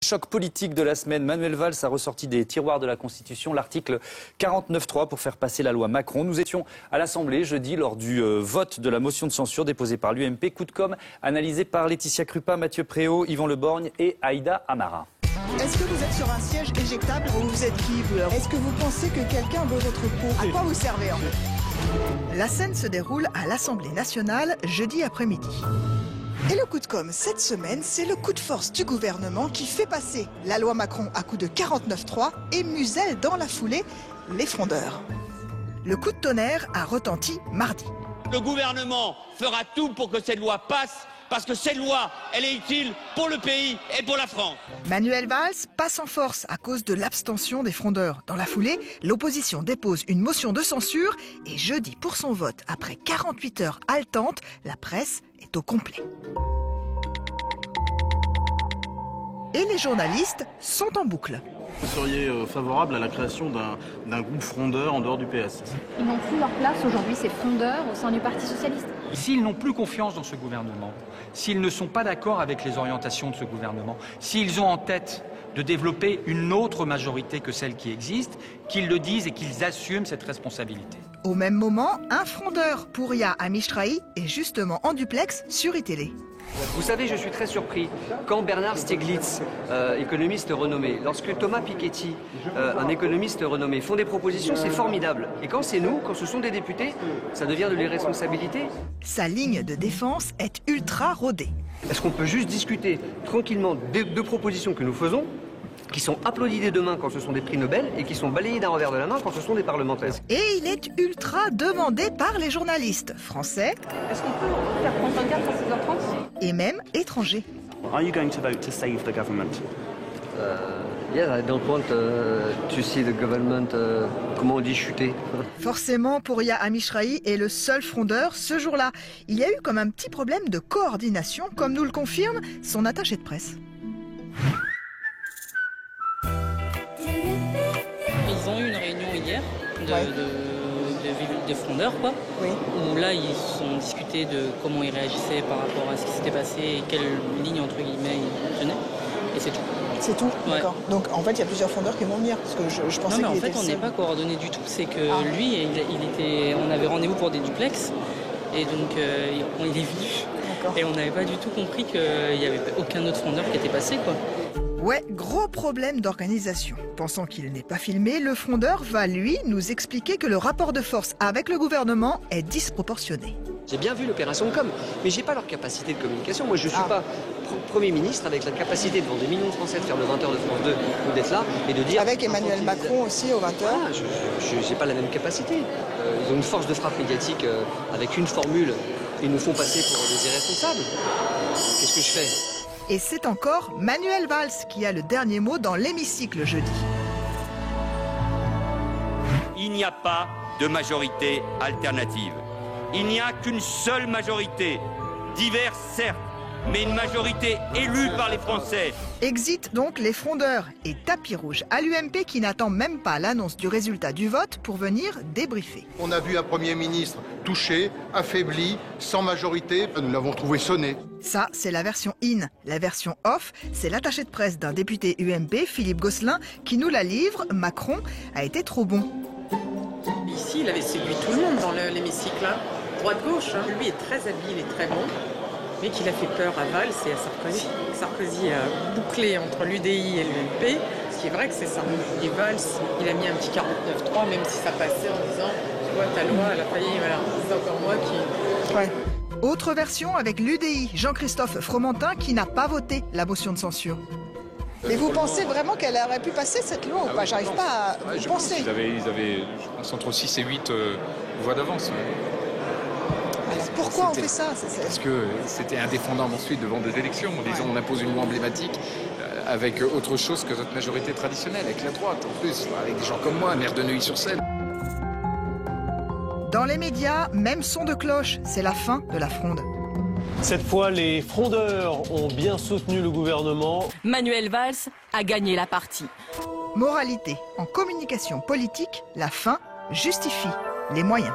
choc politique de la semaine. Manuel Valls a ressorti des tiroirs de la Constitution l'article 49.3 pour faire passer la loi Macron. Nous étions à l'Assemblée jeudi lors du vote de la motion de censure déposée par l'UMP. Coup de com' analysé par Laetitia Crupas, Mathieu Préau, Yvan Le Borgne et Aïda Amara. Est-ce que vous êtes sur un siège éjectable ou vous êtes qui, vous? Est-ce que vous pensez que quelqu'un veut votre peau? À quoi vous servez en fait? La scène se déroule à l'Assemblée nationale jeudi après-midi. Et le coup de com' cette semaine, c'est le coup de force du gouvernement qui fait passer la loi Macron à coup de 49.3 et muselle dans la foulée les frondeurs. Le coup de tonnerre a retenti mardi. Le gouvernement fera tout pour que cette loi passe, parce que cette loi, elle est utile pour le pays et pour la France. Manuel Valls passe en force à cause de l'abstention des frondeurs. Dans la foulée, l'opposition dépose une motion de censure et jeudi, pour son vote, après 48 heures haletantes, la presse est au complet. Et les journalistes sont en boucle. Vous seriez favorable à la création d'un groupe frondeur en dehors du PS? Ils n'ont plus leur place aujourd'hui, ces frondeurs, au sein du Parti socialiste. S'ils n'ont plus confiance dans ce gouvernement, s'ils ne sont pas d'accord avec les orientations de ce gouvernement, s'ils ont en tête de développer une autre majorité que celle qui existe, qu'ils le disent et qu'ils assument cette responsabilité. Au même moment, un frondeur, Pouria Amishrahi, est justement en duplex sur iTélé. Vous savez, je suis très surpris quand Bernard Stiglitz, économiste renommé, lorsque Thomas Piketty, un économiste renommé, font des propositions, c'est formidable. Et quand c'est nous, quand ce sont des députés, ça devient de l'irresponsabilité. Sa ligne de défense est ultra rodée. Est-ce qu'on peut juste discuter tranquillement de propositions que nous faisons, qui sont applaudies des deux mains quand ce sont des prix Nobel et qui sont balayées d'un revers de la main quand ce sont des parlementaires? Et il est ultra demandé par les journalistes français. Est-ce qu'on peut faire prendre 24 à 6h30 Et même étrangers. Are you going to vote to save the government? Yes, I don't want to see the government, comment on dit, chuter. Forcément, Pouria Amishrahi est le seul frondeur ce jour-là. Il y a eu comme un petit problème de coordination, comme nous le confirme son attaché de presse. Ils ont eu une réunion hier des frondeurs, quoi, où là ils ont discuté de comment ils réagissaient par rapport à ce qui s'était passé et quelle ligne entre guillemets ils tenaient, et c'est tout. C'est tout, d'accord. Donc en fait il y a plusieurs frondeurs qui vont venir, parce que je pensais. Non mais en fait on n'est pas coordonnés du tout, c'est que lui on avait rendez-vous pour des duplex et donc il est venu et on n'avait pas du tout compris qu'il n'y avait aucun autre frondeur qui était passé, quoi. Ouais, gros problème d'organisation. Pensant qu'il n'est pas filmé, le frondeur va, lui, nous expliquer que le rapport de force avec le gouvernement est disproportionné. J'ai bien vu l'opération de com, mais j'ai pas leur capacité de communication. Moi, je suis pas Premier ministre avec la capacité devant des millions de Français de faire le 20h de France 2 ou d'être là et de dire... Avec Emmanuel Macron aussi au 20h. Voilà, j'ai pas la même capacité. Ils ont une force de frappe médiatique avec une formule. Ils nous font passer pour des irresponsables. Qu'est-ce que je fais ? Et c'est encore Manuel Valls qui a le dernier mot dans l'hémicycle jeudi. Il n'y a pas de majorité alternative. Il n'y a qu'une seule majorité, diverse certes, mais une majorité élue par les Français. Exit donc les frondeurs et tapis rouge à l'UMP qui n'attend même pas l'annonce du résultat du vote pour venir débriefer. On a vu un Premier ministre touché, affaibli, sans majorité. Nous l'avons trouvé sonné. Ça, c'est la version in. La version off, c'est l'attaché de presse d'un député UMP, Philippe Gosselin, qui nous la livre. Macron a été trop bon. Ici, il avait séduit tout le monde dans l'hémicycle. Droite-gauche, lui est très habile et très bon. Mais qu'il a fait peur à Valls et à Sarkozy. Sarkozy a bouclé entre l'UDI et l'UMP, ce qui est vrai que c'est ça. Et Valls, il a mis un petit 49.3, même si ça passait en disant « Tu vois, ta loi, elle a failli, voilà, c'est encore moi qui... » Ouais. Autre version avec l'UDI, Jean-Christophe Fromentin, qui n'a pas voté la motion de censure. Mais vous pensez vraiment qu'elle aurait pu passer cette loi ou pas? J'arrive pas à vous penser. Ils avaient, je pense, entre 6 et 8 voix d'avance. Pourquoi on fait ça? Parce que c'était indéfendable ensuite devant des élections. En disant on impose une loi emblématique avec autre chose que notre majorité traditionnelle, avec la droite en plus, avec des gens comme moi, maire de Neuilly-sur-Seine. Dans les médias, même son de cloche, c'est la fin de la fronde. Cette fois, les frondeurs ont bien soutenu le gouvernement. Manuel Valls a gagné la partie. Moralité, en communication politique, la fin justifie les moyens.